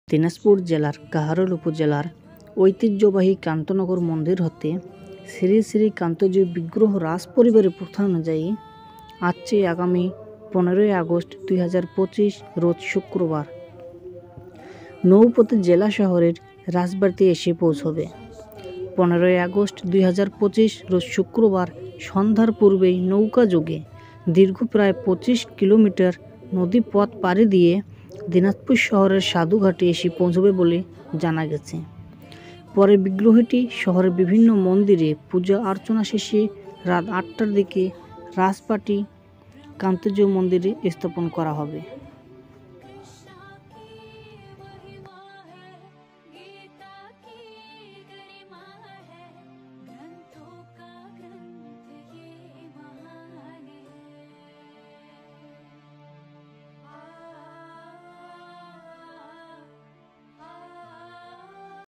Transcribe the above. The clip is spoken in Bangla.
দিনাজপুর জেলার কাহারোল উপজেলার ঐতিহ্যবাহী কান্তনগর মন্দির হতে শ্রী শ্রী কান্তজি বিগ্রহ রাজ পরিবারের প্রথা অনুযায়ী আজকে আগামী 15ই আগস্ট 2025 রোজ শুক্রবার নৌপথে জেলা শহরের রাজবাড়িতে এসে পৌঁছবে। 15ই আগস্ট 2025 রোজ শুক্রবার সন্ধ্যার পূর্বেই নৌকা যোগে দীর্ঘ প্রায় 25 কিলোমিটার নদী পথ পাড়ি দিয়ে দিনাজপুর শহরের সাধুঘাটে এসে পৌঁছবে বলে জানা গেছে। পরে বিগ্রহটি শহরের বিভিন্ন মন্দিরে পূজা অর্চনা শেষে রাত 8টার দিকে রাজবাড়ি কান্তজি মন্দিরে স্থাপন করা হবে।